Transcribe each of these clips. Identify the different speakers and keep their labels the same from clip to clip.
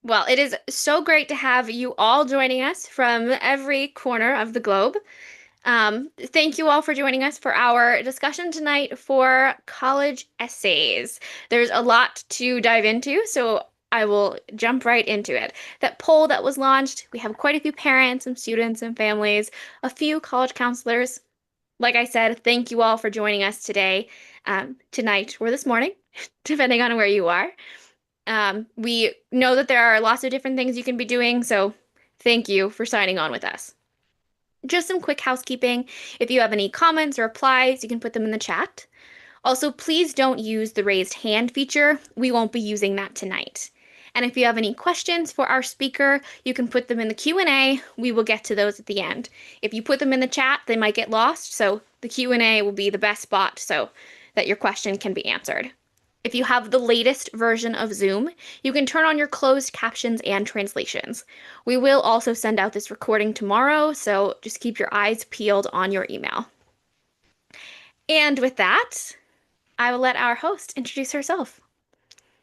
Speaker 1: Well, it is so great to have you all joining us from every corner of the globe. Thank you all for joining us for our discussion tonight for college essays. There's a lot to dive into, so I will jump right into it. That poll that was launched, we have quite a few parents and students and families, a few college counselors. Like I said, thank you all for joining us today, tonight, or this morning, depending on where you are. We know that there are lots of different things you can be doing, so thank you for signing on with us. Just some quick housekeeping. If you have any comments or replies, you can put them in the chat. Also, please don't use the raised hand feature. We won't be using that tonight. And if you have any questions for our speaker, you can put them in the Q&A. We will get to those at the end. If you put them in the chat, they might get lost, so the Q&A will be the best spot so that your question can be answered. If you have the latest version of Zoom, you can turn on your closed captions and translations. We will also send out this recording tomorrow, so just keep your eyes peeled on your email. And with that, I will let our host introduce herself.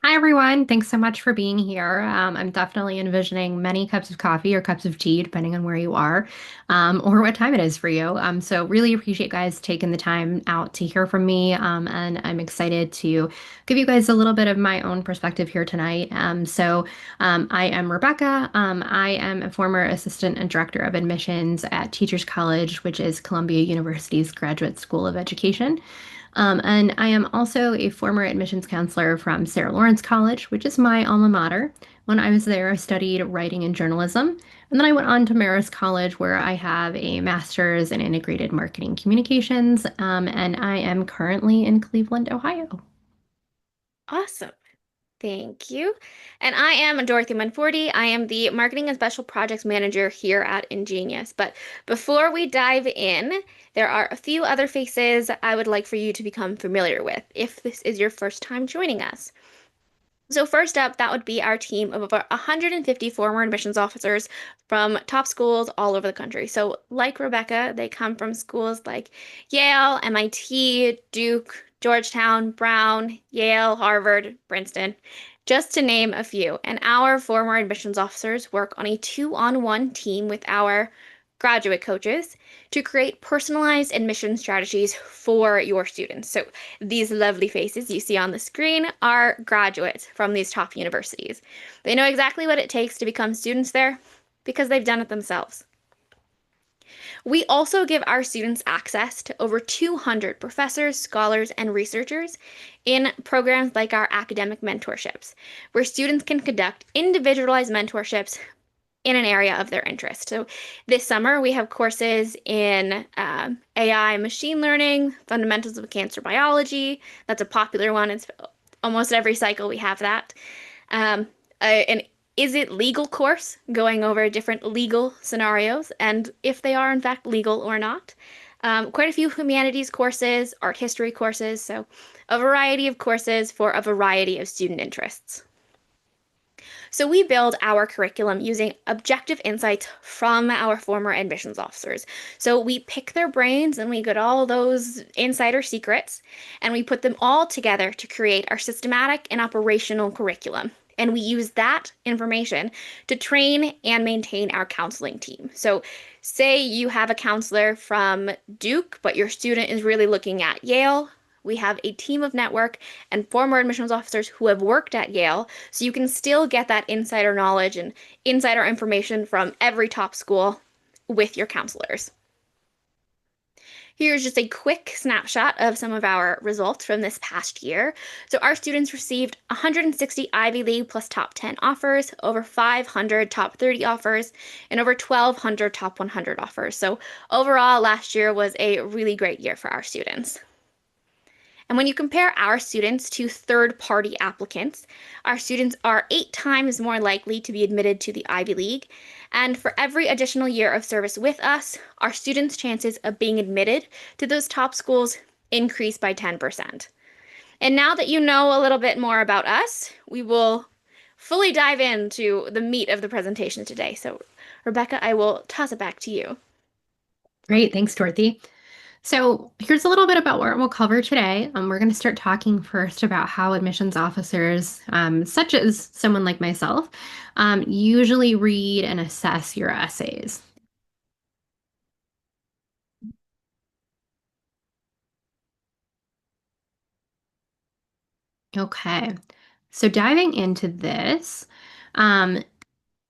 Speaker 2: Hi, everyone. Thanks so much for being here. I'm definitely envisioning many cups of coffee or cups of tea, depending on where you are, or what time it is for you. So really appreciate you guys taking the time out to hear from me. And I'm excited to give you guys a little bit of my own perspective here tonight. I am Rebecca. I am a former assistant and director of admissions at Teachers College, which is Columbia University's Graduate School of Education. And I am also a former admissions counselor from Sarah Lawrence College, which is my alma mater. When I was there, I studied writing and journalism. And then I went on to Marist College, where I have a master's in integrated marketing communications. And I am currently in Cleveland, Ohio.
Speaker 1: Awesome. Thank you. And I am Dorothy Manforti. I am the Marketing and Special Projects Manager here at Ingenious. But before we dive in, there are a few other faces I would like for you to become familiar with if this is your first time joining us. So first up, that would be our team of over 150 former admissions officers from top schools all over the country. So like Rebecca, they come from schools like Yale, MIT, Duke, Georgetown, Brown, Yale, Harvard, Princeton, just to name a few. And our former admissions officers work on a two-on-one team with our graduate coaches to create personalized admission strategies for your students. So these lovely faces you see on the screen are graduates from these top universities. They know exactly what it takes to become students there because they've done it themselves. We also give our students access to over 200 professors, scholars, and researchers in programs like our academic mentorships, where students can conduct individualized mentorships in an area of their interest. So this summer we have courses in AI machine learning, fundamentals of cancer biology. That's a popular one. It's almost every cycle we have that. An is it legal course going over different legal scenarios and if they are in fact legal or not. Quite a few humanities courses, art history courses, so a variety of courses for a variety of student interests. So we build our curriculum using objective insights from our former admissions officers. So we pick their brains and we get all those insider secrets and we put them all together to create our systematic and operational curriculum. And we use that information to train and maintain our counseling team. So, say you have a counselor from Duke, but your student is really looking at Yale. We have a team of network and former admissions officers who have worked at Yale, so you can still get that insider knowledge and insider information from every top school with your counselors. Here's just a quick snapshot of some of our results from this past year. So our students received 160 Ivy League plus top 10 offers, over 500 top 30 offers, and over 1,200 top 100 offers. So overall, last year was a really great year for our students. And when you compare our students to third-party applicants, our students are 8 times more likely to be admitted to the Ivy League. And for every additional year of service with us, our students' chances of being admitted to those top schools increase by 10%. And now that you know a little bit more about us, we will fully dive into the meat of the presentation today. So, Rebecca, I will toss it back to you.
Speaker 2: Great. Thanks, Dorothy. So here's a little bit about what we'll cover today. We're going to start talking first about how admissions officers, such as someone like myself, usually read and assess your essays. Okay, so diving into this, um,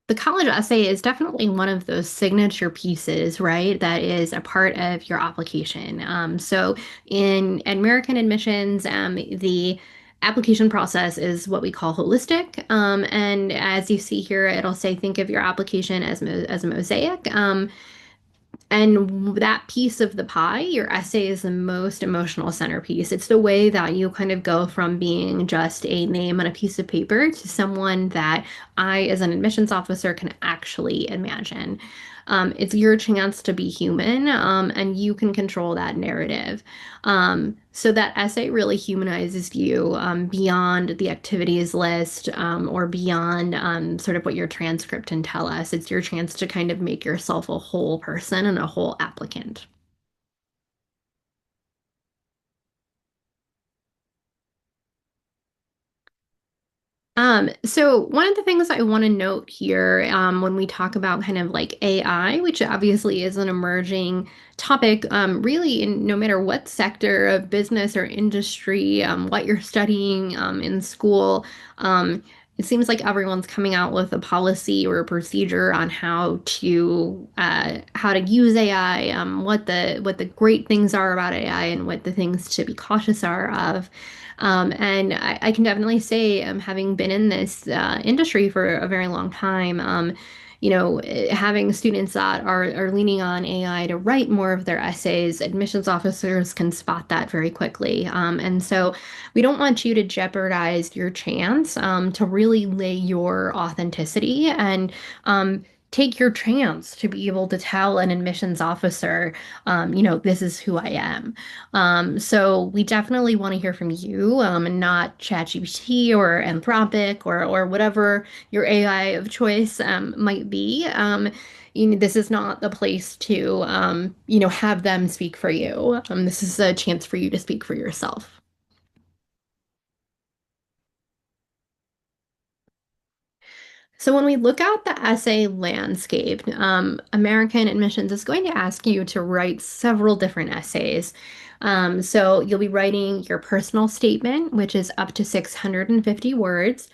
Speaker 2: the college essay is definitely one of those signature pieces, right? That is a part of your application. So in American admissions, the application process is what we call holistic. And as you see here, it'll say think of your application as a mosaic. And that piece of the pie, your essay is the most emotional centerpiece. It's the way that you kind of go from being just a name on a piece of paper to someone that I, as an admissions officer, can actually imagine. It's your chance to be human, and you can control that narrative. So that essay really humanizes you beyond the activities list or beyond sort of what your transcript can tell us. It's your chance to kind of make yourself a whole person and a whole applicant. So one of the things I want to note here, when we talk about kind of like AI, which obviously is an emerging topic, really in no matter what sector of business or industry, what you're studying, in school, it seems like everyone's coming out with a policy or a procedure on how to use AI, what the great things are about AI and what the things to be cautious are of. And I can definitely say, having been in this industry for a very long time, having students that are leaning on AI to write more of their essays, admissions officers can spot that very quickly. And so we don't want you to jeopardize your chance to really lay your authenticity and take your chance to be able to tell an admissions officer, this is who I am. So we definitely want to hear from you, and not ChatGPT or Anthropic or whatever your AI of choice might be. This is not the place to, have them speak for you. This is a chance for you to speak for yourself. So when we look at the essay landscape, American Admissions is going to ask you to write several different essays. So you'll be writing your personal statement, which is up to 650 words.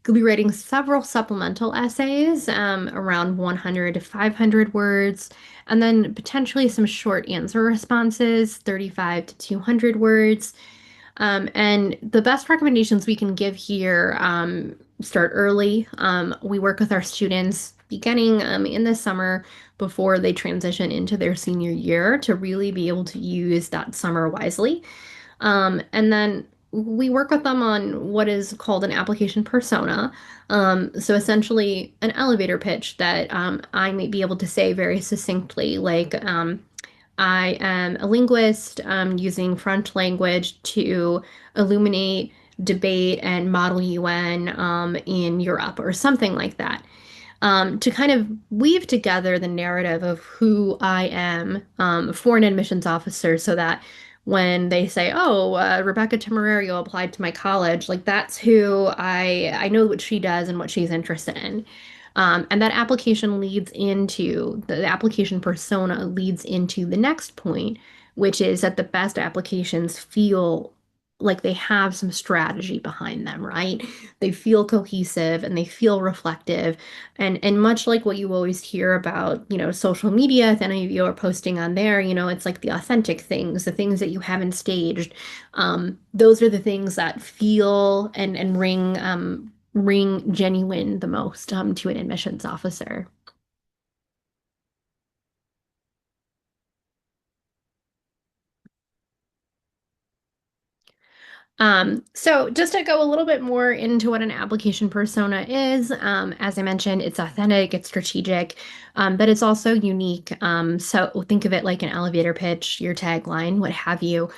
Speaker 2: You'll be writing several supplemental essays, around 100 to 500 words, and then potentially some short answer responses, 35 to 200 words. And the best recommendations we can give here, start early. We work with our students beginning in the summer before they transition into their senior year to really be able to use that summer wisely. And then we work with them on what is called an application persona. So essentially, an elevator pitch that I may be able to say very succinctly, like, I am a linguist, using French language to illuminate, debate, and model UN in Europe or something like that, to kind of weave together the narrative of who I am, for an admissions officer so that when they say, oh, Rebecca Temerario applied to my college, like that's who I know what she does and what she's interested in. And that application leads into the application persona leads into the next point, which is that the best applications feel like they have some strategy behind them, right? They feel cohesive and they feel reflective. And much like what you always hear about, social media, if any of you are posting on there, it's like the authentic things, the things that you haven't staged. Those are the things that feel and ring genuine the most to an admissions officer. So just to go a little bit more into what an application persona is, as I mentioned, it's authentic, it's strategic, but it's also unique. So think of it like an elevator pitch, your tagline, what have you.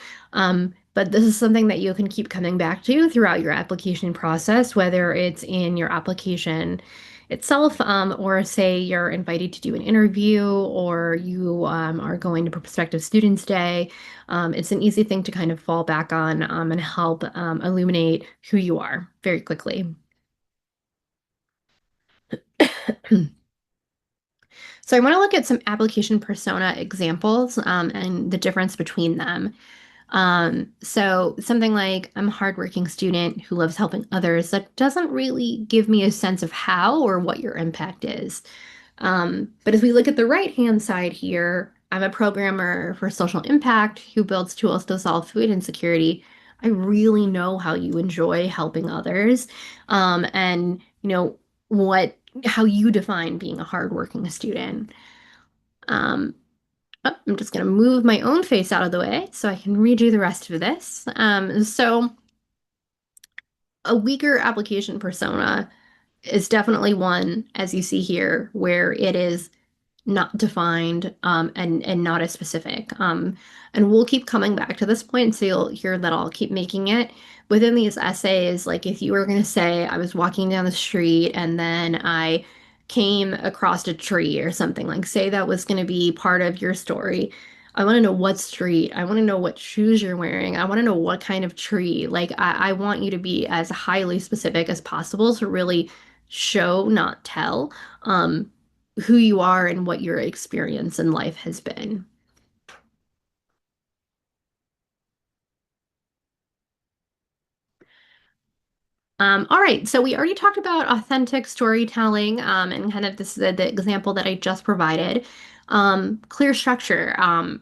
Speaker 2: But this is something that you can keep coming back to throughout your application process, whether it's in your application itself, or say you're invited to do an interview, or you are going to prospective students day. It's an easy thing to kind of fall back on and help illuminate who you are very quickly. So I want to look at some application persona examples and the difference between them. So something like I'm a hardworking student who loves helping others, that doesn't really give me a sense of how or what your impact is. But as we look at the right-hand side here, I'm a programmer for social impact who builds tools to solve food insecurity. I really know how you enjoy helping others, and what how you define being a hardworking student. Um, I'm just going to move my own face out of the way so I can redo the rest of this. So a weaker application persona is definitely one, as you see here, where it is not defined and not as specific. And we'll keep coming back to this point, so you'll hear that I'll keep making it. Within these essays, like if you were going to say, I was walking down the street and then I came across a tree or something, like say that was going to be part of your story. I want to know what street. I want to know what shoes you're wearing. I want to know what kind of tree. Like, I want you to be as highly specific as possible to really show, not tell. Who you are and what your experience in life has been. All right, so we already talked about authentic storytelling, and kind of this the example that I just provided. Clear structure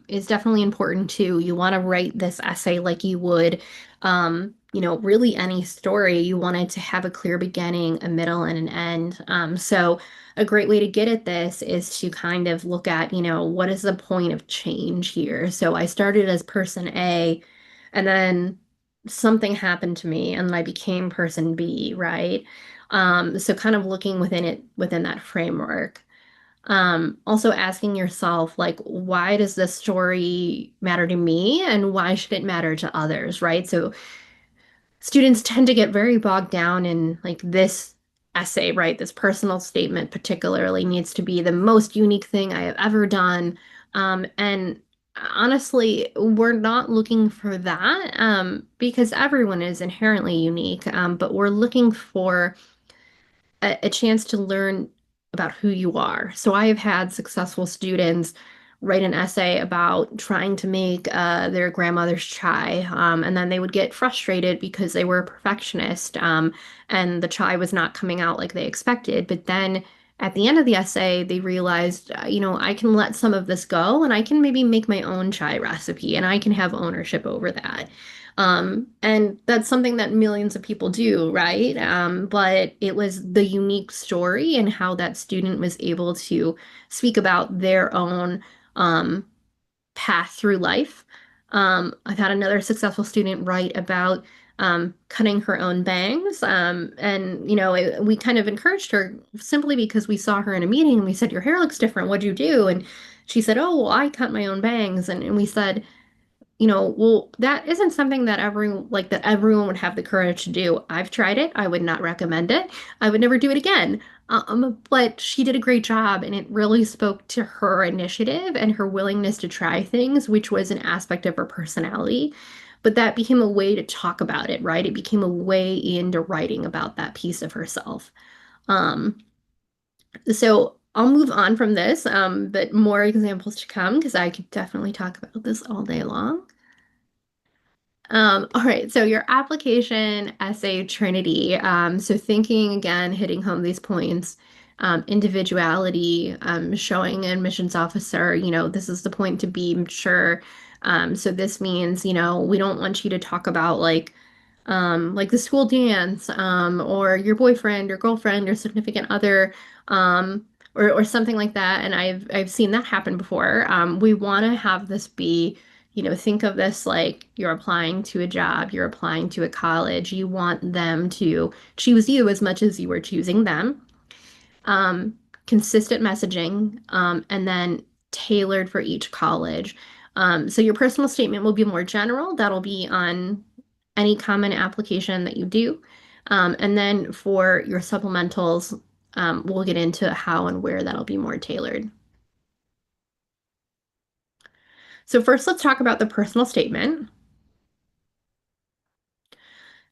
Speaker 2: is definitely important too. You want to write this essay like you would, really any story. You want it to have a clear beginning, a middle, and an end. So a great way to get at this is to kind of look at, what is the point of change here? So I started as person A, and then something happened to me and I became person B, right? So kind of looking within that framework. Also asking yourself, like, why does this story matter to me and why should it matter to others, right? So students tend to get very bogged down in like this essay, right? This personal statement particularly needs to be the most unique thing I have ever done. And honestly, we're not looking for that because everyone is inherently unique, but we're looking for a chance to learn about who you are. So I have had successful students write an essay about trying to make their grandmother's chai, and then they would get frustrated because they were a perfectionist, and the chai was not coming out like they expected. But then at the end of the essay, they realized, I can let some of this go and I can maybe make my own chai recipe and I can have ownership over that. And that's something that millions of people do, right? But it was the unique story and how that student was able to speak about their own um, path through life. I've had another successful student write about cutting her own bangs. And, we kind of encouraged her simply because we saw her in a meeting and we said, Your hair looks different. What'd you do? And she said, Oh, well, I cut my own bangs. And we said, well, that isn't something that everyone would have the courage to do. I've tried it. I would not recommend it. I would never do it again. But she did a great job, and it really spoke to her initiative and her willingness to try things, which was an aspect of her personality. But that became a way to talk about it, right? It became a way into writing about that piece of herself. Um, so I'll move on from this, but more examples to come because I could definitely talk about this all day long. All right, so your application essay trinity. So thinking again, hitting home these points, individuality, showing an admissions officer, this is the point to be mature. So this means, we don't want you to talk about like the school dance, or your boyfriend or girlfriend or significant other, or something like that. And I've seen that happen before. We want to have this be, think of this like you're applying to a job, you're applying to a college. You want them to choose you as much as you are choosing them. Um, Consistent messaging, and then tailored for each college. So your personal statement will be more general. That'll be on any common application that you do. And then for your supplementals, we'll get into how and where that'll be more tailored. So first, let's talk about the personal statement.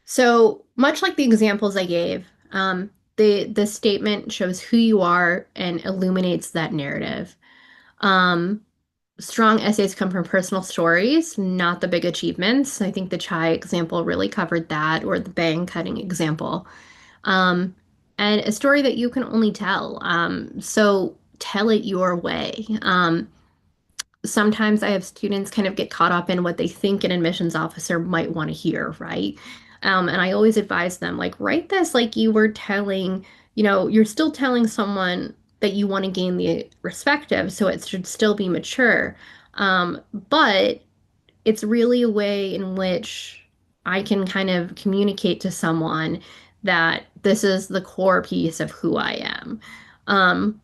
Speaker 2: So much like the examples I gave, the statement shows who you are and illuminates that narrative. Um, Strong essays come from personal stories, not the big achievements. I think the chai example really covered that, or the bang cutting example. Um, and a story that you can only tell. So tell it your way. Sometimes I have students kind of get caught up in what they think an admissions officer might want to hear, right? And I always advise them, like, write this like you were telling, you're still telling someone that you want to gain the respect of, so it should still be mature. But it's really a way in which I can kind of communicate to someone that this is the core piece of who I am. Um,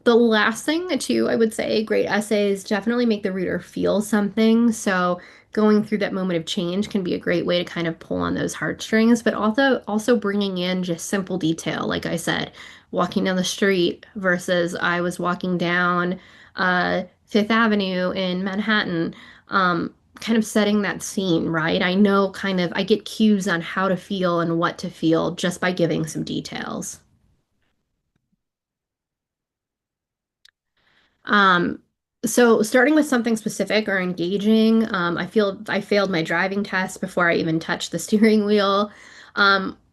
Speaker 2: the last thing, too, I would say, great essays definitely make the reader feel something. So going through that moment of change can be a great way to kind of pull on those heartstrings, but also bringing in just simple detail. Like I said, walking down the street versus I was walking down Fifth Avenue in Manhattan. Kind of setting that scene, right? I know I get cues on how to feel and what to feel just by giving some details. Um, so starting with something specific or engaging, I feel I failed my driving test before I even touched the steering wheel.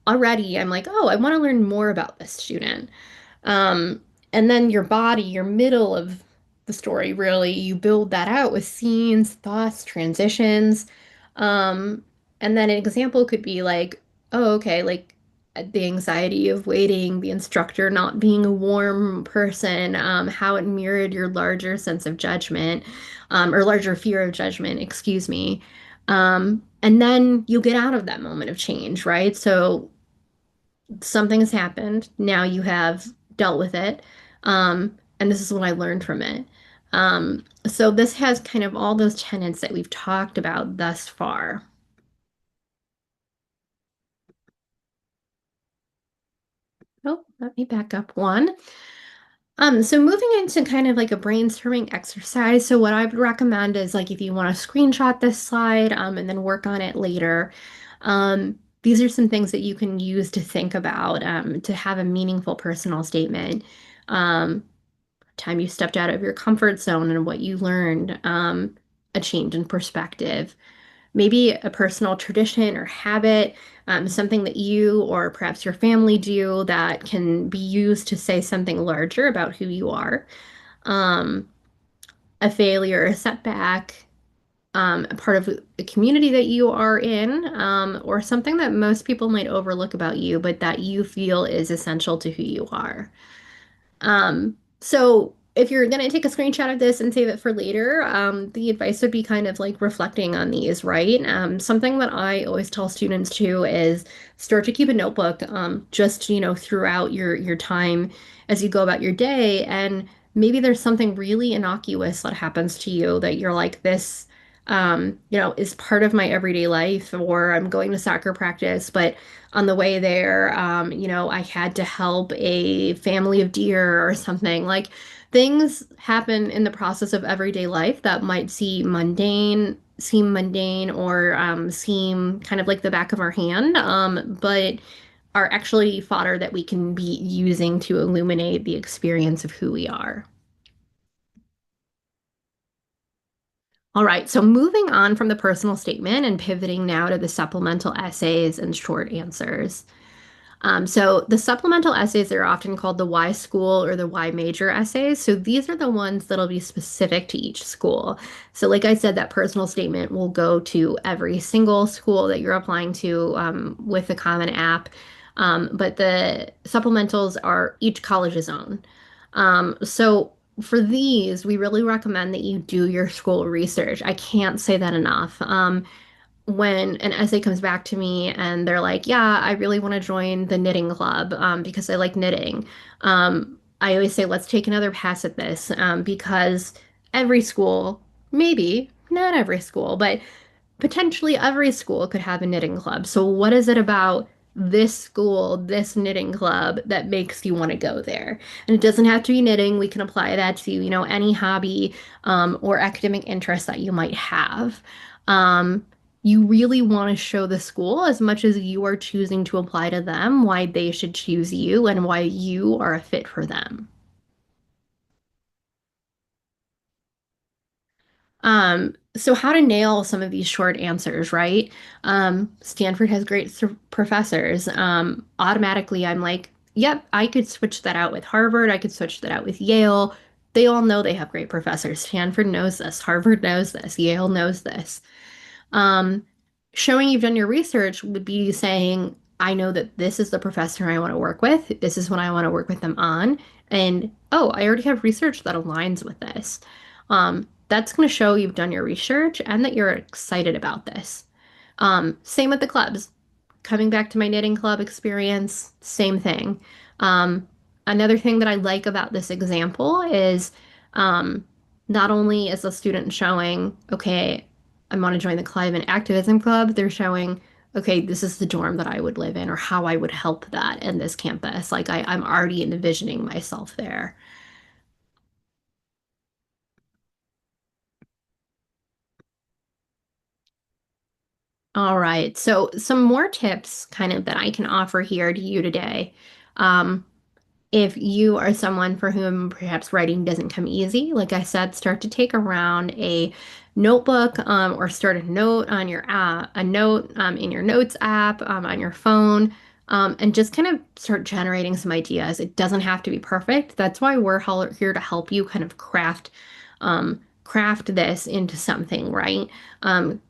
Speaker 2: Already I'm like, oh, I want to learn more about this student. Um, and then your body, your middle of the story, really, you build that out with scenes, thoughts, transitions. Um, and then an example could be like, oh, okay, like the anxiety of waiting, the instructor not being a warm person, how it mirrored your larger sense of judgment, or larger fear of judgment, excuse me. And then you get out of that moment of change, right? So something has happened. Now you have dealt with it. And this is what I learned from it. So this has kind of all those tenets that we've talked about thus far. Oh, let me back up one. So moving into kind of like a brainstorming exercise. So what I would recommend is like if you want to screenshot this slide, and then work on it later. These are some things that you can use to think about, to have a meaningful personal statement. Um, Time you stepped out of your comfort zone and what you learned, a change in perspective, maybe a personal tradition or habit, something that you or perhaps your family do that can be used to say something larger about who you are, um, a failure, a setback, a part of a community that you are in, or something that most people might overlook about you, but that you feel is essential to who you are. So if you're gonna take a screenshot of this and save it for later, the advice would be kind of like reflecting on these, right? Something that I always tell students too is start to keep a notebook, just, throughout your time as you go about your day. And maybe there's something really innocuous that happens to you that you're like, this, is part of my everyday life, or I'm going to soccer practice, but on the way there, I had to help a family of deer or something. Like things happen in the process of everyday life that might seem mundane, or seem kind of like the back of our hand, but are actually fodder that we can be using to illuminate the experience of who we are. All right, so moving on from the personal statement and pivoting now to the supplemental essays and short answers. So the supplemental essays are often called the Y school or the Y major essays. So these are the ones that'll be specific to each school. So like I said, that personal statement will go to every single school that you're applying to, with the Common App. But the supplementals are each college's own. So for these, we really recommend that you do your school research. I can't say that enough. When an essay comes back to me and they're like, yeah, I really want to join the knitting club, because I like knitting. I always say, let's take another pass at this, because every school, maybe not every school, but potentially every school could have a knitting club. So what is it about this school, this knitting club that makes you want to go there? And it doesn't have to be knitting. We can apply that to, any hobby or academic interest that you might have. Um, you really want to show the school as much as you are choosing to apply to them, why they should choose you and why you are a fit for them. So how to nail some of these short answers, right? Stanford has great professors. Automatically, I'm like, yep, I could switch that out with Harvard. I could switch that out with Yale. They all know they have great professors. Stanford knows this. Harvard knows this. Yale knows this. Um, Showing you've done your research would be saying, I know that this is the professor I want to work with. This is what I want to work with them on. And oh, I already have research that aligns with this. That's going to show you've done your research and that you're excited about this. Same with the clubs. Coming back to my knitting club experience, same thing. Um, Another thing that I like about this example is um, not only is the student showing, okay, I want to join the climate activism club, they're showing, okay, this is the dorm that I would live in or how I would help that in this campus. Like I'm already envisioning myself there. All right. So some more tips kind of that I can offer here to you today. Um, If you are someone for whom perhaps writing doesn't come easy, like I said, start to take around a notebook or start a note on your a note in your notes app on your phone and just kind of start generating some ideas. It doesn't have to be perfect. That's why we're here to help you kind of craft this into something, right?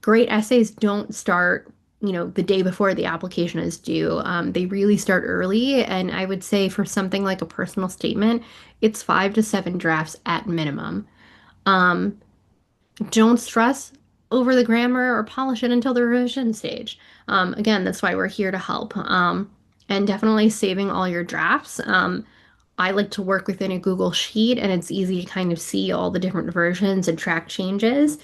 Speaker 2: Great essays don't start the day before the application is due. They really start early, and I would say for something like a personal statement, it's 5 to 7 drafts at minimum. Um, don't stress over the grammar or polish it until the revision stage. Again, that's why we're here to help. And definitely saving all your drafts. I like to work within a Google Sheet, and it's easy to kind of see all the different versions and track changes.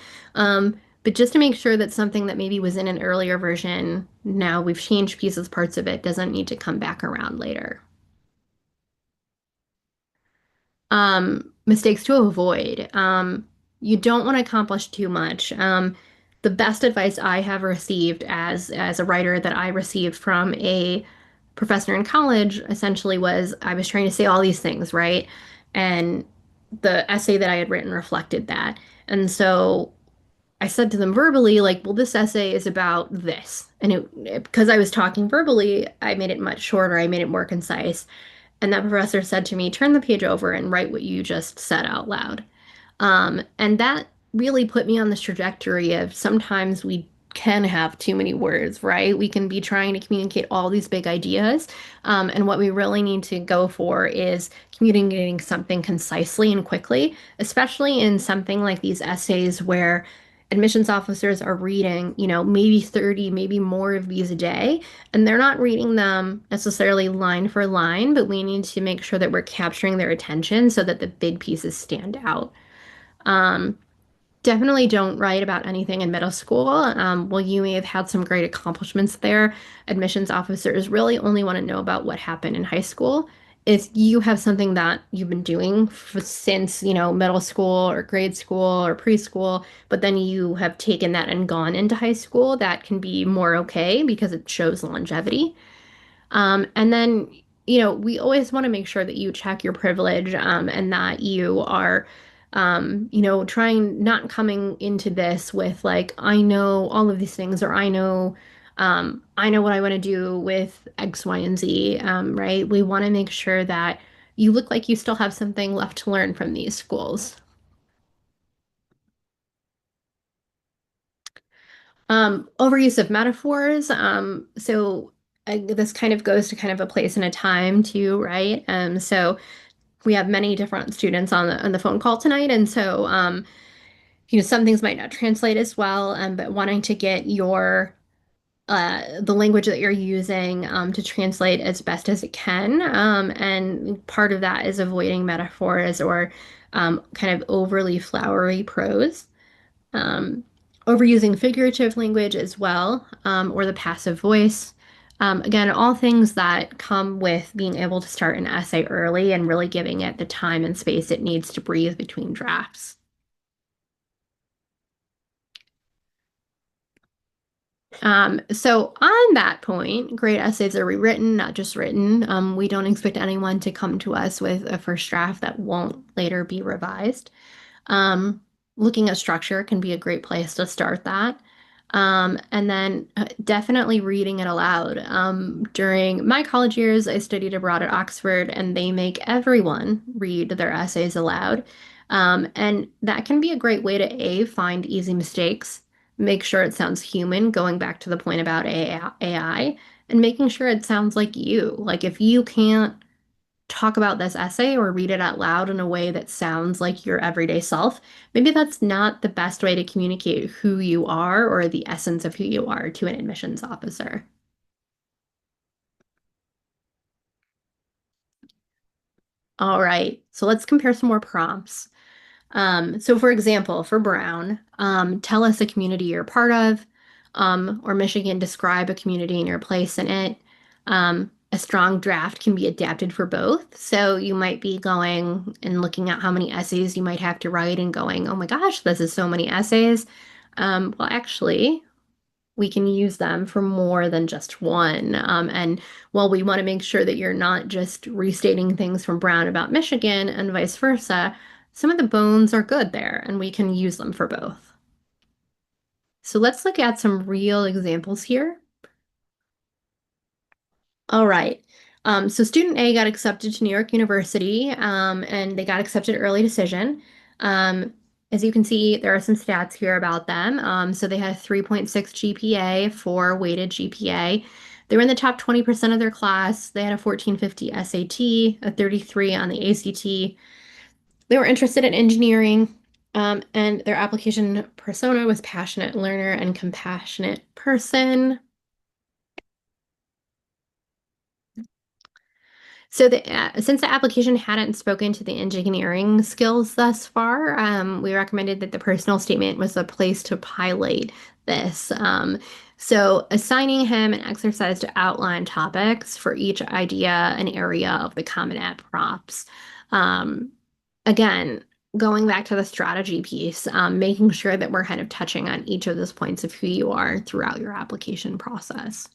Speaker 2: But just to make sure that something that maybe was in an earlier version, now we've changed pieces, parts of it, doesn't need to come back around later. Mistakes to avoid. You don't want to accomplish too much. The best advice I have received as a writer that I received from a professor in college essentially was I was trying to say all these things, right? And the essay that I had written reflected that. And so I said to them verbally, like, well, this essay is about this. And because I was talking verbally, I made it much shorter. I made it more concise. And that professor said to me, turn the page over and write what you just said out loud. And that really put me on this trajectory of sometimes we can have too many words, right? We can be trying to communicate all these big ideas. And what we really need to go for is communicating something concisely and quickly, especially in something like these essays where admissions officers are reading, maybe 30, maybe more of these a day, and they're not reading them necessarily line for line, but we need to make sure that we're capturing their attention so that the big pieces stand out. Um, Definitely don't write about anything in middle school. While you may have had some great accomplishments there, admissions officers really only want to know about what happened in high school. If you have something that you've been doing since, middle school or grade school or preschool, but then you have taken that and gone into high school, that can be more okay because it shows longevity. And then, we always want to make sure that you check your privilege, and that you are, trying not coming into this with like, I know all of these things, or I know what I want to do with X, Y, and Z, right? We want to make sure that you look like you still have something left to learn from these schools. Overuse of metaphors. This kind of goes to kind of a place and a time too, right? So we have many different students on the phone call tonight, and so some things might not translate as well, but wanting to get your the language that you're using to translate as best as it can, and part of that is avoiding metaphors or kind of overly flowery prose. Um, Overusing figurative language as well, or the passive voice. Again, all things that come with being able to start an essay early and really giving it the time and space it needs to breathe between drafts. So on that point, great essays are rewritten, not just written. We don't expect anyone to come to us with a first draft that won't later be revised. Um, Looking at structure can be a great place to start that. And then definitely reading it aloud. During my college years, I studied abroad at Oxford, and they make everyone read their essays aloud. And that can be a great way to A, find easy mistakes, make sure it sounds human, going back to the point about AI, and making sure it sounds like you. Like if you can't talk about this essay or read it out loud in a way that sounds like your everyday self, maybe that's not the best way to communicate who you are or the essence of who you are to an admissions officer. All right, so let's compare some more prompts. So for example, for Brown, tell us a community you're part of, or Michigan, describe a community and your place in it. A strong draft can be adapted for both. So you might be going and looking at how many essays you might have to write and going, oh my gosh, this is so many essays. Well, actually, we can use them for more than just one. And while we want to make sure that you're not just restating things from Brown about Michigan and vice versa, some of the bones are good there and we can use them for both. So let's look at some real examples here. All right. So student A got accepted to New York University, and they got accepted early decision. Um, as you can see, there are some stats here about them. So they had a 3.6 GPA for weighted GPA. They were in the top 20% of their class. They had a 1450 SAT, a 33 on the ACT. They were interested in engineering, and their application persona was passionate learner and compassionate person. So since the application hadn't spoken to the engineering skills thus far, we recommended that the personal statement was a place to highlight this. So assigning him an exercise to outline topics for each idea and area of the Common App prompts. Um, Again, going back to the strategy piece, making sure that we're kind of touching on each of those points of who you are throughout your application process.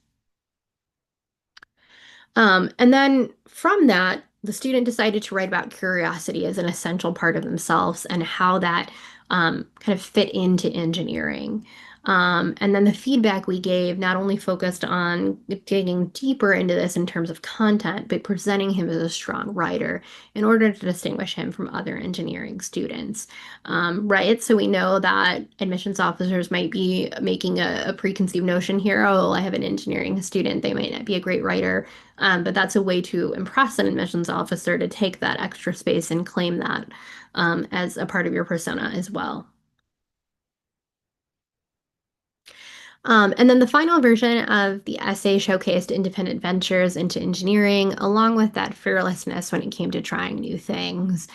Speaker 2: And then from that, the student decided to write about curiosity as an essential part of themselves and how that kind of fit into engineering. And then the feedback we gave not only focused on digging deeper into this in terms of content, but presenting him as a strong writer in order to distinguish him from other engineering students. Right? So we know that admissions officers might be making a preconceived notion here. Oh, I have an engineering student. They might not be a great writer. But that's a way to impress an admissions officer to take that extra space and claim that as a part of your persona as well. And then the final version of the essay showcased independent ventures into engineering, along with that fearlessness when it came to trying new things.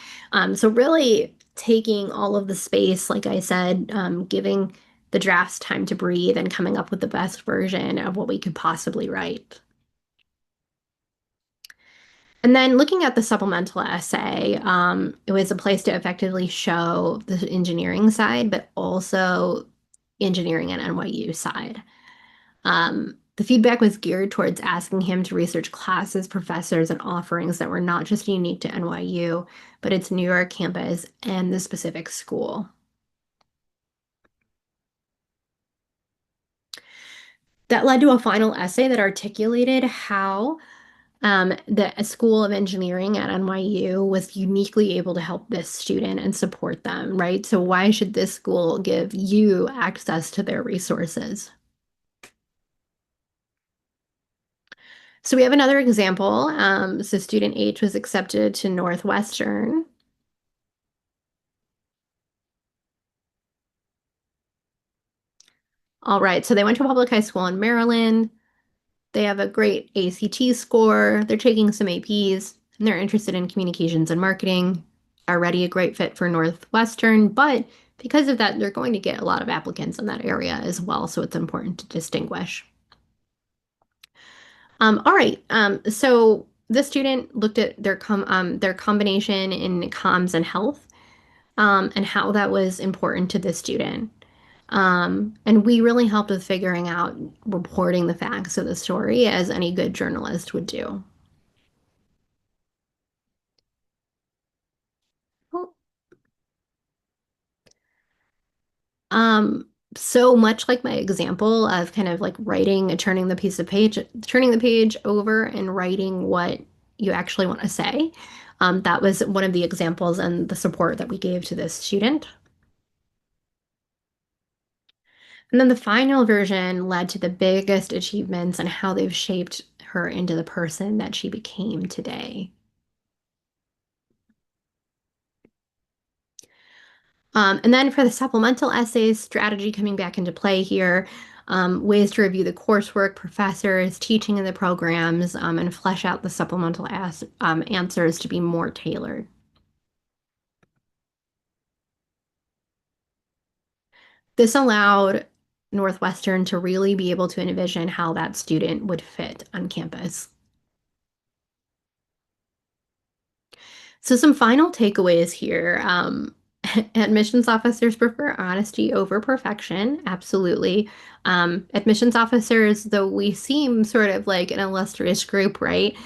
Speaker 2: So really taking all of the space, like I said, giving the drafts time to breathe and coming up with the best version of what we could possibly write. And then looking at the supplemental essay, it was a place to effectively show the engineering side, but also engineering and NYU side. The feedback was geared towards asking him to research classes, professors, and offerings that were not just unique to NYU, but its New York campus and the specific school. That led to a final essay that articulated how that a School of Engineering at NYU was uniquely able to help this student and support them, right? So why should this school give you access to their resources? So we have another example. So student H was accepted to Northwestern. All right, so they went to a public high school in Maryland. They have a great ACT score. They're taking some APs, and they're interested in communications and marketing. Already a great fit for Northwestern, but Because of that, they're going to get a lot of applicants in that area as well, so it's important to distinguish. All right. So the student looked at their combination in comms and health, and how that was important to the student. And we really helped with figuring out reporting the facts of the story as any good journalist would do. Um, so much like my example of kind of like writing, turning the page over and writing what you actually want to say. That was one of the examples and the support that we gave to this student. And then the final version led to the biggest achievements and how they've shaped her into the person that she became today. And then for the supplemental essays, strategy coming back into play here, ways to review the coursework, professors, teaching in the programs, and flesh out the supplemental answers to be more tailored. This allowed Northwestern to really be able to envision how that student would fit on campus. So some final takeaways here. Admissions officers prefer honesty over perfection. Absolutely. Admissions officers, though we seem sort of like an illustrious group, right?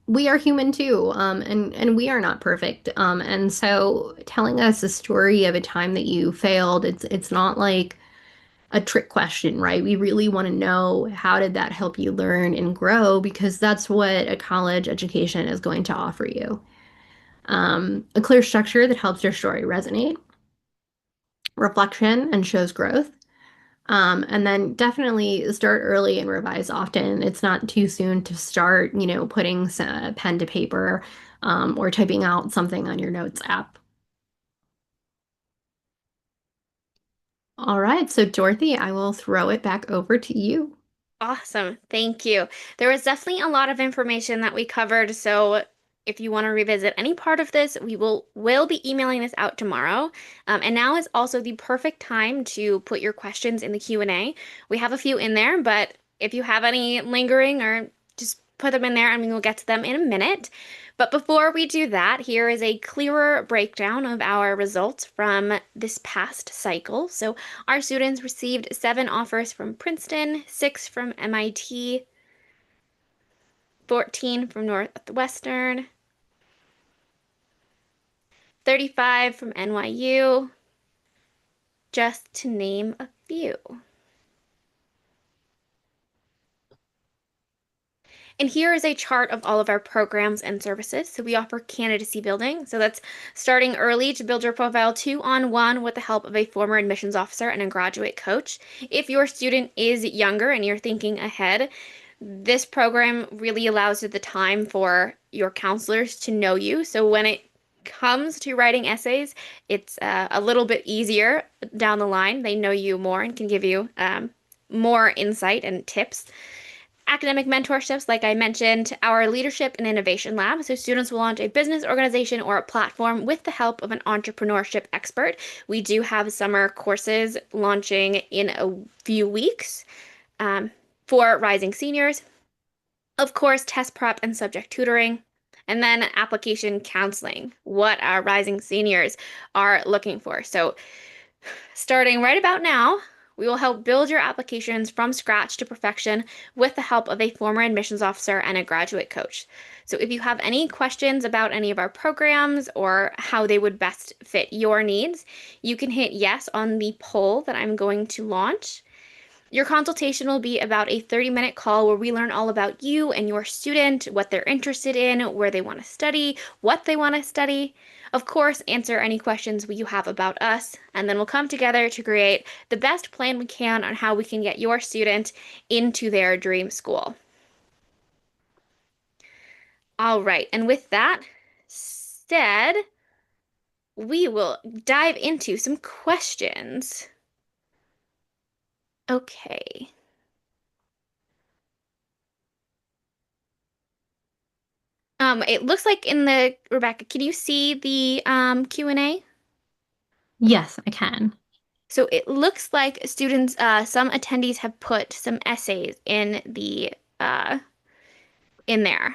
Speaker 2: We are human too, and we are not perfect. And so telling us a story of a time that you failed, it's not like a trick question, right? We really want to know how did that help you learn and grow because that's what a college education is going to offer you. A clear structure that helps your story resonate, reflection and shows growth. And then definitely start early and revise often. It's not too soon to start, putting pen to paper, or typing out something on your notes app. All right, so Dorothy, I will throw it back over to you.
Speaker 1: Awesome. Thank you. There was definitely a lot of information that we covered, so if you want to revisit any part of this, we will be emailing this out tomorrow. And now is also the perfect time to put your questions in the Q&A. We have a few in there, but if you have any lingering or just put them in there and we will get to them in a minute. But before we do that, here is a clearer breakdown of our results from this past cycle. So our students received 7 offers from Princeton, 6 from MIT, 14 from Northwestern, 35 from NYU, just to name a few. And here is a chart of all of our programs and services. So we offer candidacy building. So that's starting early to build your profile 2-on-1 with the help of a former admissions officer and a graduate coach. If your student is younger and you're thinking ahead, this program really allows you the time for your counselors to know you. So when it comes to writing essays, it's a little bit easier down the line. They know you more and can give you more insight and tips. Academic mentorships, like I mentioned, our leadership and innovation lab. So students will launch a business organization or a platform with the help of an entrepreneurship expert. We do have summer courses launching in a few weeks um, for rising seniors. Of course, test prep and subject tutoring. And then application counseling, what our rising seniors are looking for. So starting right about now, we will help build your applications from scratch to perfection with the help of a former admissions officer and a graduate coach. So if you have any questions about any of our programs or how they would best fit your needs, you can hit yes on the poll that I'm going to launch. Your consultation will be about a 30-minute call where we learn all about you and your student, what they're interested in, where they want to study, what they want to study. Of course, answer any questions you have about us, and then we'll come together to create the best plan we can on how we can get your student into their dream school. All right, and with that said, we will dive into some questions. Okay. It looks like in the Rebecca, can you see the Q&A?
Speaker 2: Yes, I can.
Speaker 1: So it looks like students, some attendees have put some essays uh, in there.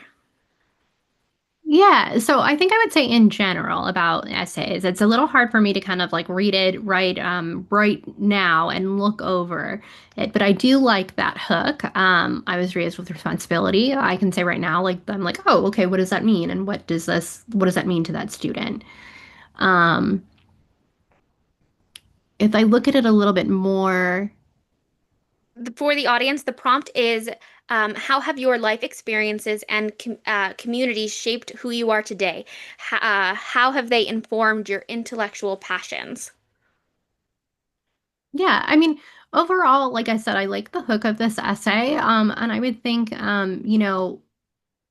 Speaker 2: Yeah, so I think I would say in general about essays, it's a little hard for me to kind of like read it right now and look over it, but I do like that hook. I was raised with responsibility. I can say right now, like I'm like, oh, okay, what does that mean? And what does that mean to that student? Um, if I look at it a little bit more,
Speaker 1: For the audience, the prompt is, how have your life experiences and communities shaped who you are today? How have they informed your intellectual passions?
Speaker 2: yeah, I mean, overall, like I said, I like the hook of this essay. And I would think,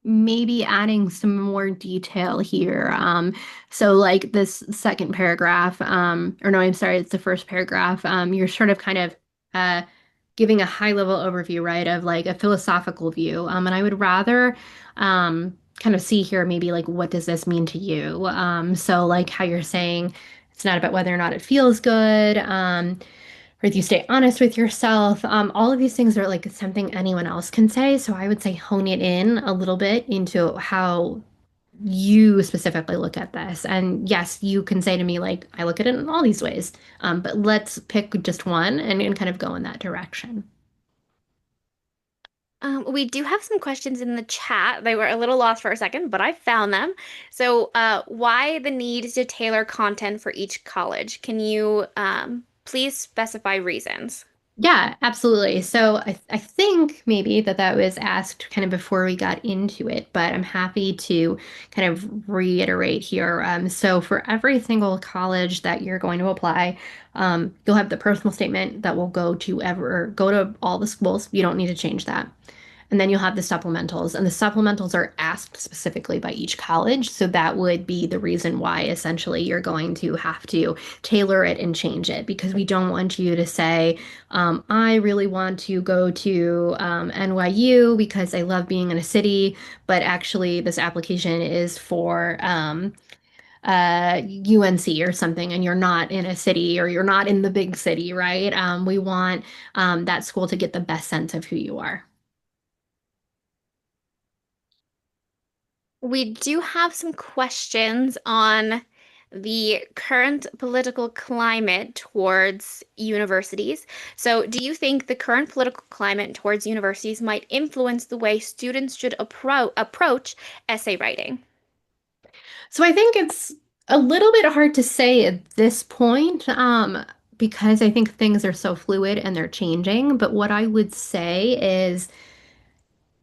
Speaker 2: maybe adding some more detail here. So like this second paragraph, or no, I'm sorry, it's the first paragraph. You're sort of kind of uh, giving a high level overview, right, of like a philosophical view. And I would rather kind of see here maybe like what does this mean to you? So like how you're saying it's not about whether or not it feels good. Or if you stay honest with yourself. All of these things are like something anyone else can say. So I would say hone it in a little bit into how you specifically look at this. And yes, you can say to me, like, I look at it in all these ways. But let's pick just one and kind of go in that direction.
Speaker 1: We do have some questions in the chat. They were a little lost for a second, but I found them. So, why the need to tailor content for each college? Can you please specify reasons?
Speaker 2: Yeah, absolutely. So I think maybe that was asked kind of before we got into it, but I'm happy to kind of reiterate here. So for every single college that you're going to apply, you'll have the personal statement that will go to all the schools. You don't need to change that. And then you'll have the supplementals, and the supplementals are asked specifically by each college. So that would be the reason why essentially you're going to have to tailor it and change it because we don't want you to say, I really want to go to NYU because I love being in a city, but actually this application is for UNC or something, and you're not in a city or you're not in the big city, right? We want that school to get the best sense of who you are.
Speaker 1: We do have some questions on the current political climate towards universities. So, do you think the current political climate towards universities might influence the way students should approach essay writing?
Speaker 2: So I think it's a little bit hard to say at this point, because I think things are so fluid and they're changing. But what I would say is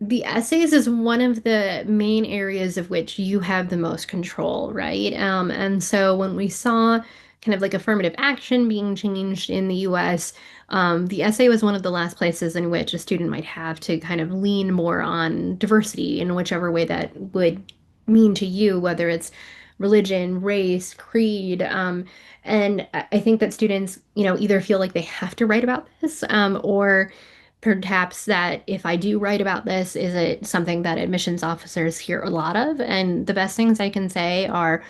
Speaker 2: the essays is one of the main areas of which you have the most control, right? And so when we saw kind of like affirmative action being changed in the US, the essay was one of the last places in which a student might have to kind of lean more on diversity in whichever way that would mean to you, whether it's religion, race, creed. And I think that students, either feel like they have to write about this, or perhaps that if I do write about this, is it something that admissions officers hear a lot of? And the best things I can say are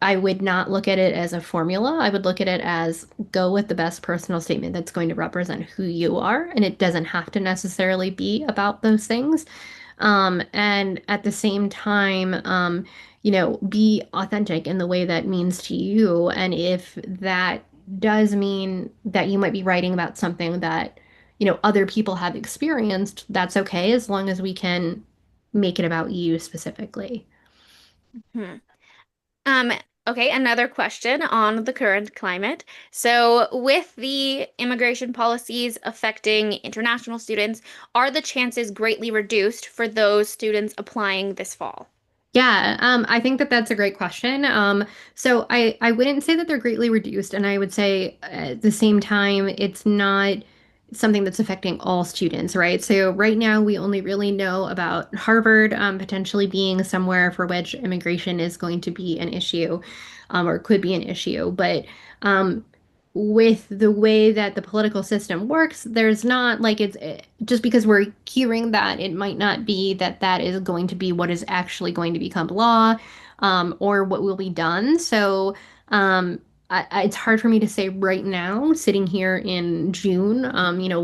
Speaker 2: I would not look at it as a formula. I would look at it as go with the best personal statement that's going to represent who you are. And it doesn't have to necessarily be about those things. And at the same time, be authentic in the way that means to you. And if that does mean that you might be writing about something that, other people have experienced, that's okay as long as we can make it about you specifically.
Speaker 1: Hmm. Um, okay, another question on the current climate. So, with the immigration policies affecting international students, are the chances greatly reduced for those students applying this fall?
Speaker 2: Yeah, I think that that's a great question. So I wouldn't say that they're greatly reduced, and I would say at the same time, it's not something that's affecting all students, right? So right now, we only really know about Harvard potentially being somewhere for which immigration is going to be an issue, or could be an issue. But um, with the way that the political system works, there's not like just because we're hearing that it might not be that that is going to be what is actually going to become law, or what will be done. So, it's hard for me to say right now, sitting here in June,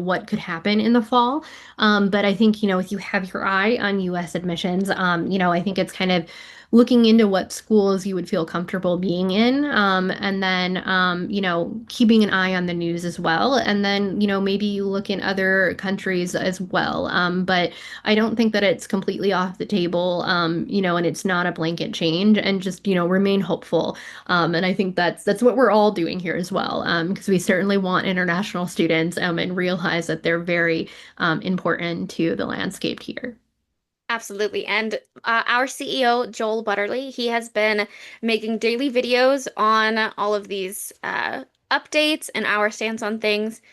Speaker 2: what could happen in the fall. But I think, if you have your eye on US admissions, I think it's kind of looking into what schools you would feel comfortable being in, and then, keeping an eye on the news as well. And then, maybe you look in other countries as well. But I don't think that it's completely off the table, and it's not a blanket change, and just, remain hopeful. And I think that's what we're all doing here as well, because we certainly want international students, and realize that they're very important to the landscape here.
Speaker 1: Absolutely. And our CEO, Joel Butterly, he has been making daily videos on all of these updates and our stance on things.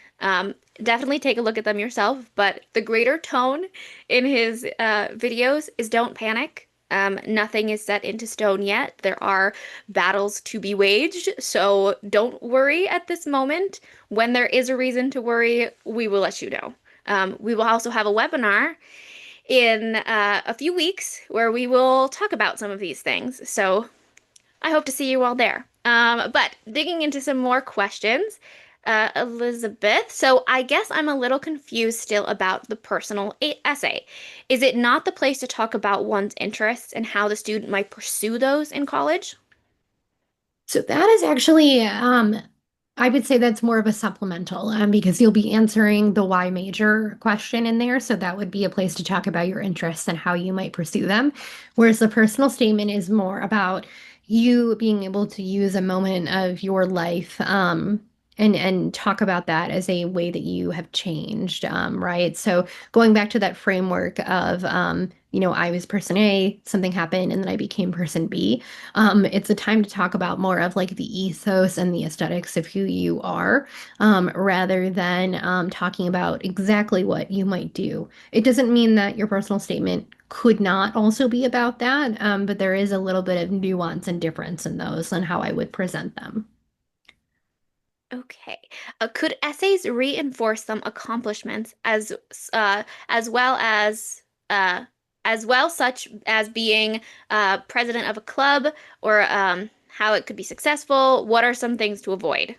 Speaker 1: Definitely take a look at them yourself. But the greater tone in his videos is don't panic. Nothing is set into stone yet. There are battles to be waged. So don't worry at this moment. When there is a reason to worry, we will let you know. We will also have a webinar in a few weeks where we will talk about some of these things. So I hope to see you all there. But digging into some more questions, Elizabeth. So I guess I'm a little confused still about the personal essay. Is it not the place to talk about one's interests and how the student might pursue those in college?
Speaker 2: So that is actually, I would say that's more of a supplemental, because you'll be answering the why major question in there. So that would be a place to talk about your interests and how you might pursue them. Whereas the personal statement is more about you being able to use a moment of your life, and talk about that as a way that you have changed, right? So going back to that framework of, I was person A, something happened, and then I became person B. It's a time to talk about more of like the ethos and the aesthetics of who you are, rather than talking about exactly what you might do. It doesn't mean that your personal statement could not also be about that, but there is a little bit of nuance and difference in those and how I would present them.
Speaker 1: Okay. Could essays reinforce some accomplishments as well as well such as being president of a club or how it could be successful? What are some things to avoid?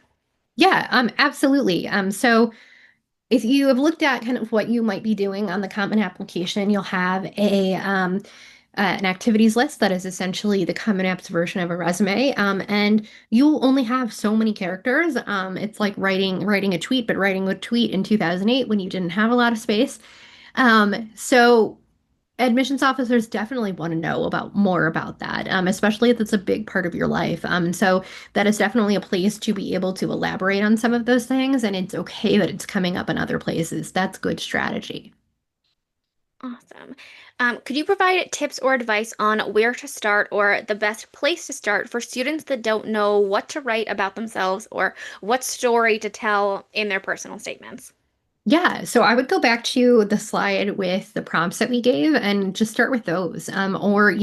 Speaker 2: Yeah, absolutely. So if you have looked at kind of what you might be doing on the Common Application, you'll have an activities list that is essentially the Common Apps version of a resume, and you'll only have so many characters. It's like writing a tweet, but writing a tweet in 2008 when you didn't have a lot of space. So admissions officers definitely want to know about more about that, especially if it's a big part of your life. So that is definitely a place to be able to elaborate on some of those things, and it's okay that it's coming up in other places. That's good strategy.
Speaker 1: Awesome. Could you provide tips or advice on where to start or the best place to start for students that don't know what to write about themselves or what story to tell in their personal statements?
Speaker 2: Yeah, so I would go back to the slide with the prompts that we gave and just start with those. Or,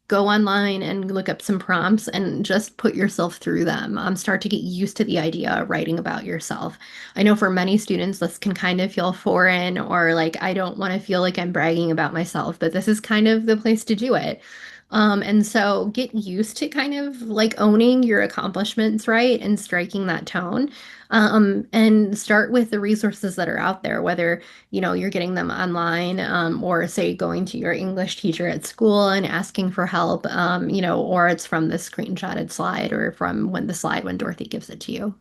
Speaker 2: go online and look up some prompts and just put yourself through them. Start to get used to the idea of writing about yourself. I know for many students, this can kind of feel foreign, or like, I don't want to feel like I'm bragging about myself, but this is kind of the place to do it. And so get used to kind of like owning your accomplishments, right? And striking that tone. And start with the resources that are out there, whether, you're getting them online, or say going to your English teacher at school and asking for help, or it's from the screenshotted slide or from the slide when Dorothy gives it to you.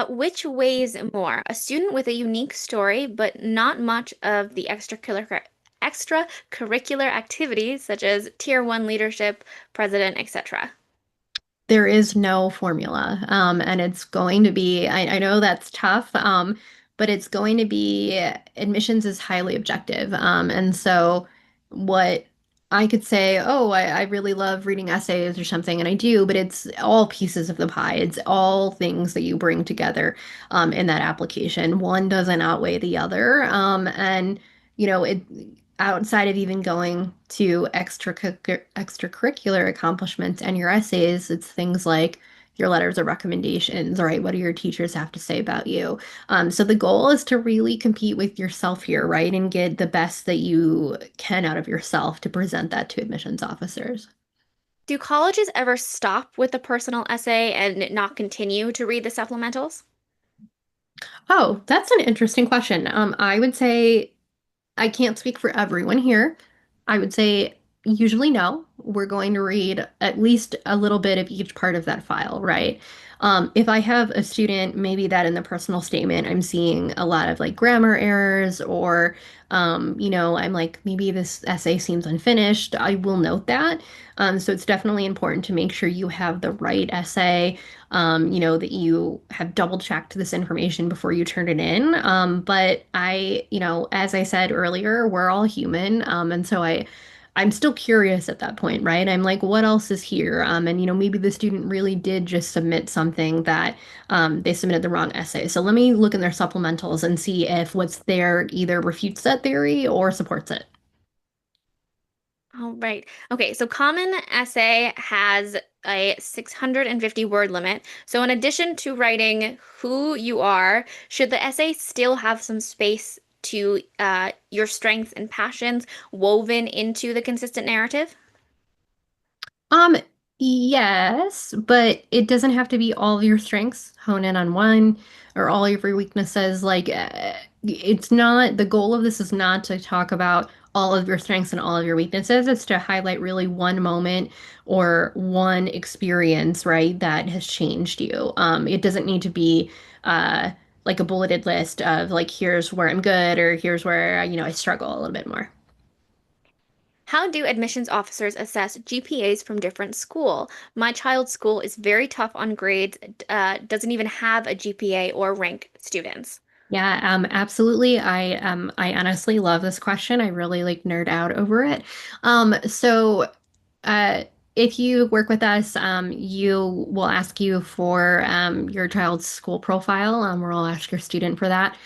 Speaker 1: Which weighs more? A student with a unique story, but not much of the extracurricular activities such as Tier 1 leadership, president, etc.
Speaker 2: There is no formula. And it's going to be, I know that's tough, but it's going to be, admissions is highly objective. And so what I could say, oh, I really love reading essays or something, and I do, but it's all pieces of the pie. It's all things that you bring together, in that application. One doesn't outweigh the other. And, it outside of even going to extracurricular accomplishments and your essays, it's things like your letters of recommendations, right? What do your teachers have to say about you? So the goal is to really compete with yourself here, right? And get the best that you can out of yourself to present that to admissions officers.
Speaker 1: Do colleges ever stop with the personal essay and not continue to read the supplementals?
Speaker 2: Oh, that's an interesting question. I would say I can't speak for everyone here. I would say usually no. We're going to read at least a little bit of each part of that file, right? If I have a student, maybe that in the personal statement, I'm seeing a lot of like grammar errors, or, I'm like, maybe this essay seems unfinished, I will note that. So it's definitely important to make sure you have the right essay, that you have double checked this information before you turn it in. But as I said earlier, we're all human. And so I'm still curious at that point, right? I'm like, what else is here? And maybe the student really did just submit something that they submitted the wrong essay. So let me look in their supplementals and see if what's there either refutes that theory or supports it.
Speaker 1: Oh, right. Okay, so Common Essay has a 650 word limit. So in addition to writing who you are, should the essay still have some space to your strengths and passions woven into the consistent narrative?
Speaker 2: Um, yes, but it doesn't have to be all of your strengths. Hone in on one or all of your weaknesses. Like, it's not, the goal of this is not to talk about all of your strengths and all of your weaknesses. It's to highlight really one moment or one experience, right, that has changed you. It doesn't need to be, like a bulleted list of like, here's where I'm good or here's where, I struggle a little bit more.
Speaker 1: How do admissions officers assess GPAs from different school? My child's school is very tough on grades, doesn't even have a GPA or rank students.
Speaker 2: Yeah, absolutely. I honestly love this question. I really like nerd out over it. So uh if you work with us, you will ask you for your child's school profile, or we'll ask your student for that.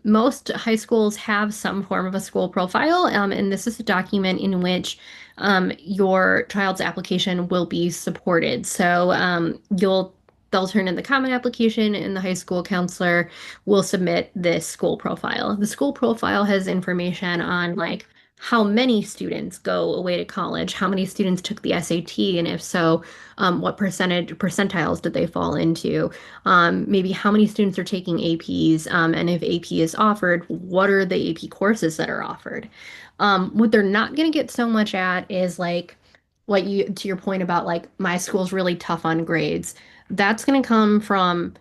Speaker 2: Most high schools have some form of a school profile, and this is a document in which your child's application will be supported. So they'll turn in the common application, and the high school counselor will submit this school profile. The school profile has information on like how many students go away to college, how many students took the SAT, and if so, what percentiles did they fall into? Maybe how many students are taking APs, and if AP is offered, what are the AP courses that are offered? What they're not going to get so much at is like what you to your point about like my school's really tough on grades. That's going to come from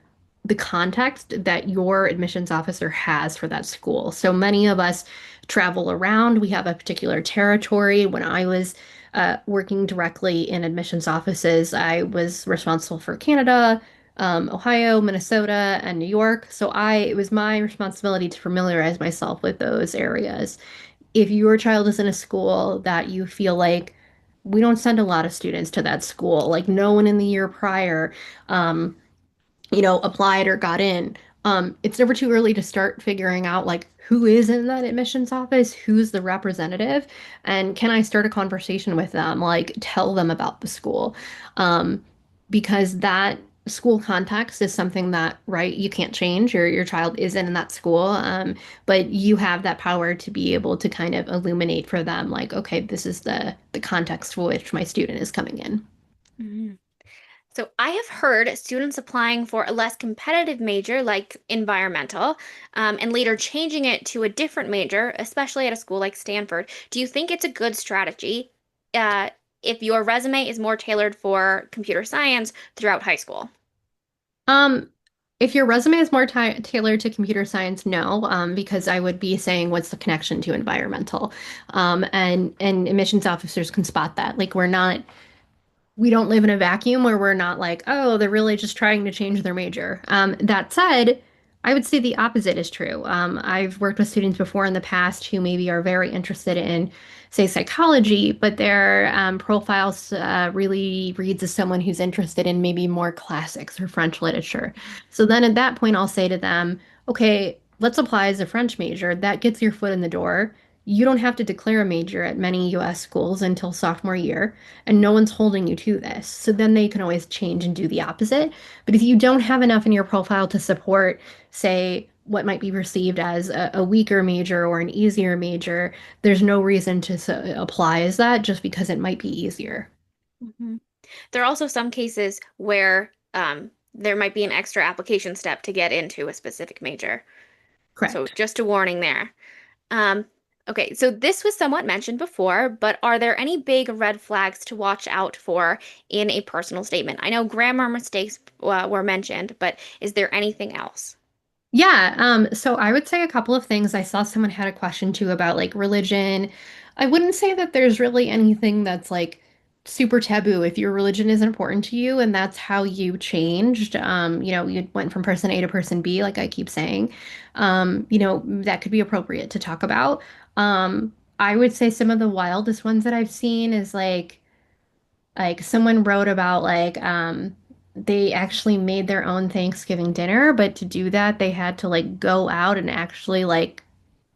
Speaker 2: the context that your admissions officer has for that school. So many of us travel around. We have a particular territory. When I was working directly in admissions offices, I was responsible for Canada, Ohio, Minnesota, and New York. So it was my responsibility to familiarize myself with those areas. If your child is in a school that you feel like we don't send a lot of students to that school, like no one in the year prior, um, applied or got in. It's never too early to start figuring out like who is in that admissions office, who's the representative, and can I start a conversation with them, like tell them about the school. Um, because that school context is something that, right, you can't change, or your child isn't in that school. But you have that power to be able to kind of illuminate for them, like, okay, this is the context for which my student is coming in.
Speaker 1: Mhm. So I have heard students applying for a less competitive major like environmental, and later changing it to a different major, especially at a school like Stanford. Do you think it's a good strategy, uh, if your resume is more tailored for computer science throughout high school?
Speaker 2: Um, if your resume is more tailored to computer science, no, because I would be saying what's the connection to environmental, and admissions officers can spot that. Like we don't live in a vacuum where we're not like, oh, they're really just trying to change their major. That said, I would say the opposite is true. I've worked with students before in the past who maybe are very interested in, say, psychology, but their profiles really reads as someone who's interested in maybe more classics or French literature. So then at that point, I'll say to them, okay, let's apply as a French major. That gets your foot in the door. You don't have to declare a major at many US schools until sophomore year, and no one's holding you to this. So then they can always change and do the opposite. But if you don't have enough in your profile to support, say, what might be perceived as a weaker major or an easier major, there's no reason to apply as that just because it might be easier.
Speaker 1: Mhm. There are also some cases where there might be an extra application step to get into a specific major. So
Speaker 2: Correct.
Speaker 1: just a warning there. Um, okay, so this was somewhat mentioned before, but are there any big red flags to watch out for in a personal statement? I know grammar mistakes were mentioned, but is there anything else?
Speaker 2: Yeah, so I would say a couple of things. I saw someone had a question too about like religion. I wouldn't say that there's really anything that's like super taboo if your religion is important to you and that's how you changed. You went from person A to person B, like I keep saying. That could be appropriate to talk about. I would say some of the wildest ones that I've seen is like someone wrote about they actually made their own Thanksgiving dinner, but to do that they had to like go out and actually like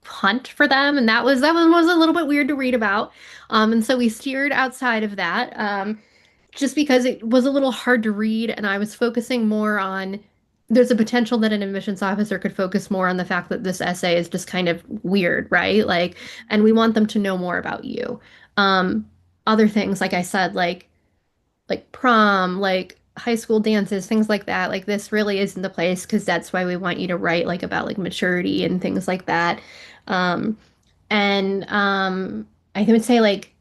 Speaker 2: hunt for them, and that was a little bit weird to read about. And so we steered outside of that, just because it was a little hard to read, and I was focusing more on there's a potential that an admissions officer could focus more on the fact that this essay is just kind of weird, right? Like, and we want them to know more about you. Um, Other things, like I said, like prom, like high school dances, things like that. Like this really isn't the place because that's why we want you to write like about like maturity and things like that. Um, and I would say like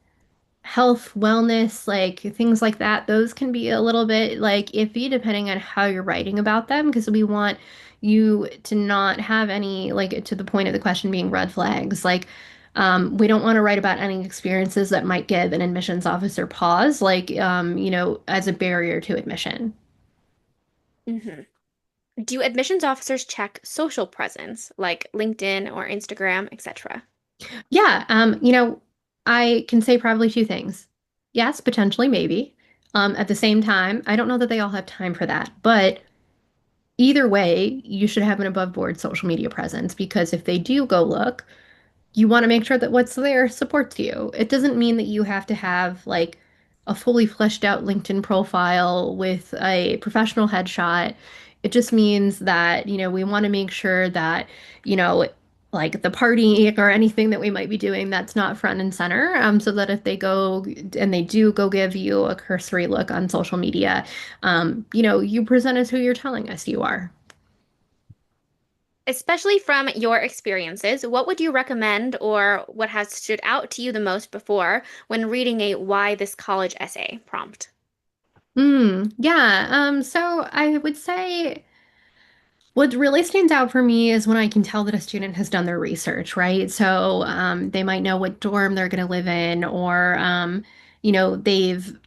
Speaker 2: health, wellness, like things like that, those can be a little bit like iffy depending on how you're writing about them because we want you to not have any, like to the point of the question being red flags. Like, we don't want to write about any experiences that might give an admissions officer pause, as a barrier to admission.
Speaker 1: Hmm. Do admissions officers check social presence, like LinkedIn or Instagram, etc.?
Speaker 2: Yeah, I can say probably two things. Yes, potentially, maybe. At the same time, I don't know that they all have time for that, but either way, you should have an above board social media presence because if they do go look, you want to make sure that what's there supports you. It doesn't mean that you have to have like a fully fleshed out LinkedIn profile with a professional headshot. It just means that, we want to make sure that, you know, like the party or anything that we might be doing that's not front and center, so that if they go and they do go give you a cursory look on social media, you present as who you're telling us you are.
Speaker 1: Especially from your experiences, what would you recommend or what has stood out to you the most before when reading a Why This College essay prompt?
Speaker 2: Yeah. So I would say what really stands out for me is when I can tell that a student has done their research, right? So they might know what dorm they're going to live in, or they've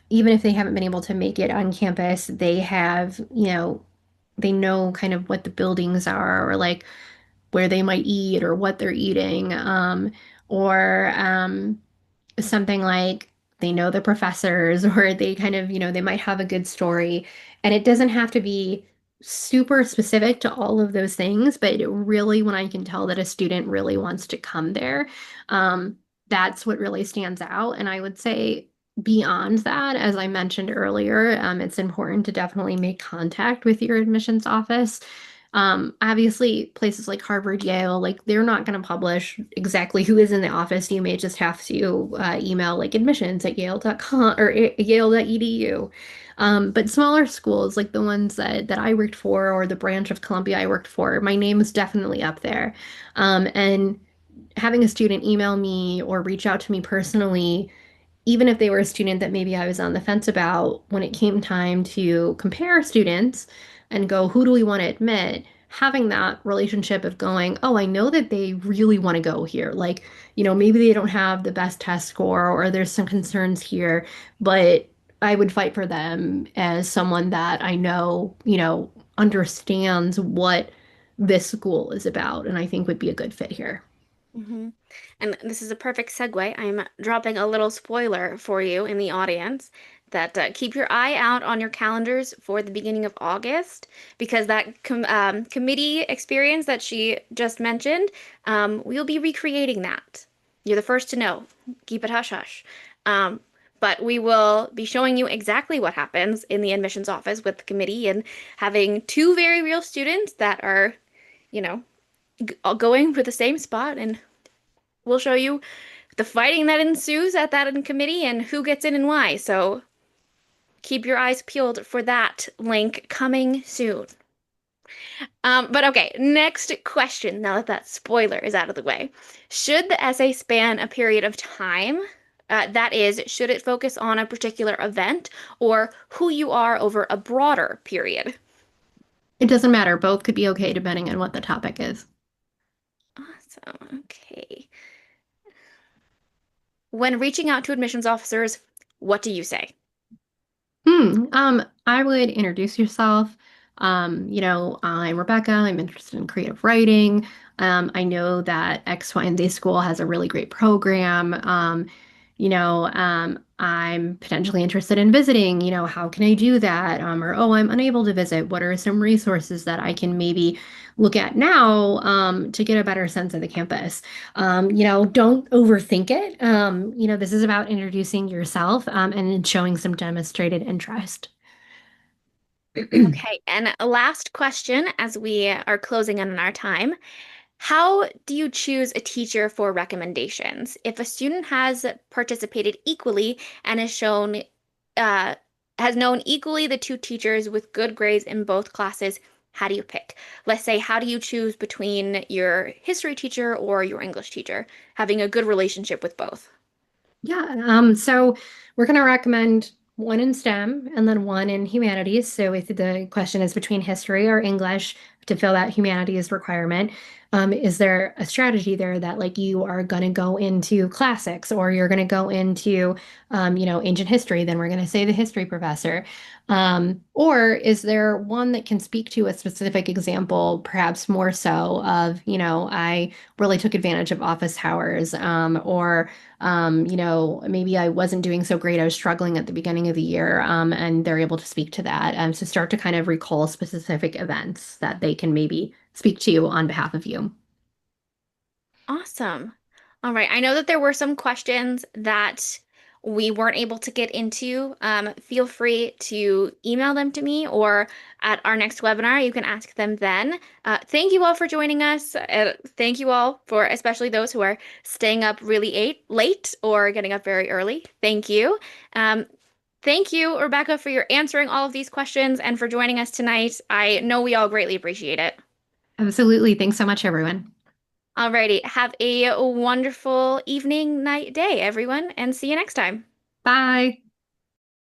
Speaker 2: even if they haven't been able to make it on campus, they have, they know kind of what the buildings are, or like where they might eat, or what they're eating, or something like they know the professors or they kind of, they might have a good story. And it doesn't have to be super specific to all of those things, but it really, when I can tell that a student really wants to come there, um, that's what really stands out. And I would say beyond that, as I mentioned earlier, it's important to definitely make contact with your admissions office. Obviously, places like Harvard, Yale, like they're not going to publish exactly who is in the office. You may just have to email like admissions at yale.com or yale.edu. But smaller schools, like the ones that I worked for or the branch of Columbia I worked for, my name is definitely up there. And having a student email me or reach out to me personally, even if they were a student that maybe I was on the fence about, when it came time to compare students and go, who do we want to admit? Having that relationship of going, oh, I know that they really want to go here. Like, maybe they don't have the best test score or there's some concerns here, but I would fight for them as someone that I know, understands what this school is about and I think would be a good fit here.
Speaker 1: Hmm. And this is a perfect segue. I'm dropping a little spoiler for you in the audience that keep your eye out on your calendars for the beginning of August because that committee experience that she just mentioned, we'll be recreating that. You're the first to know. Keep it hush hush. Um, but we will be showing you exactly what happens in the admissions office with the committee and having two very real students that are, you know, all going for the same spot and we'll show you the fighting that ensues at that in committee and who gets in and why. So keep your eyes peeled for that link coming soon. But okay, next question. Now that that spoiler is out of the way, should the essay span a period of time? That is, should it focus on a particular event or who you are over a broader period?
Speaker 2: It doesn't matter. Both could be okay depending on what the topic is.
Speaker 1: Awesome. Okay. When reaching out to admissions officers, what do you say?
Speaker 2: I would introduce yourself. I'm Rebecca. I'm interested in creative writing. I know that X, Y, and Z school has a really great program. I'm potentially interested in visiting. How can I do that? Or, oh, I'm unable to visit. What are some resources that I can maybe look at now, to get a better sense of the campus? Don't overthink it. This is about introducing yourself, and showing some demonstrated interest.
Speaker 1: Okay, and a last question as we are closing in on our time. How do you choose a teacher for recommendations? If a student has participated equally and uh, has known equally the two teachers with good grades in both classes, how do you pick? Let's say, how do you choose between your history teacher or your English teacher, having a good relationship with both?
Speaker 2: Yeah, so we're going to recommend one in STEM and then one in humanities. So if the question is between history or English to fill that humanities requirement, is there a strategy there that like you are going to go into classics or you're going to go into, ancient history? Then we're going to say the history professor. Or is there one that can speak to a specific example, perhaps more so of, I really took advantage of office hours, or maybe I wasn't doing so great. I was struggling at the beginning of the year, and they're able to speak to that. So start to kind of recall specific events that they can maybe speak to you on behalf of you.
Speaker 1: Awesome. All right. I know that there were some questions that we weren't able to get into. Feel free to email them to me or at our next webinar, you can ask them then. Thank you all for joining us. Thank you all for, especially those who are staying up really late or getting up very early. Thank you. Um, thank you, Rebecca, for your answering all of these questions and for joining us tonight. I know we all greatly appreciate it.
Speaker 2: Absolutely. Thanks so much, everyone.
Speaker 1: Alrighty, have a wonderful evening, night, day, everyone, and see you next time.
Speaker 2: Bye.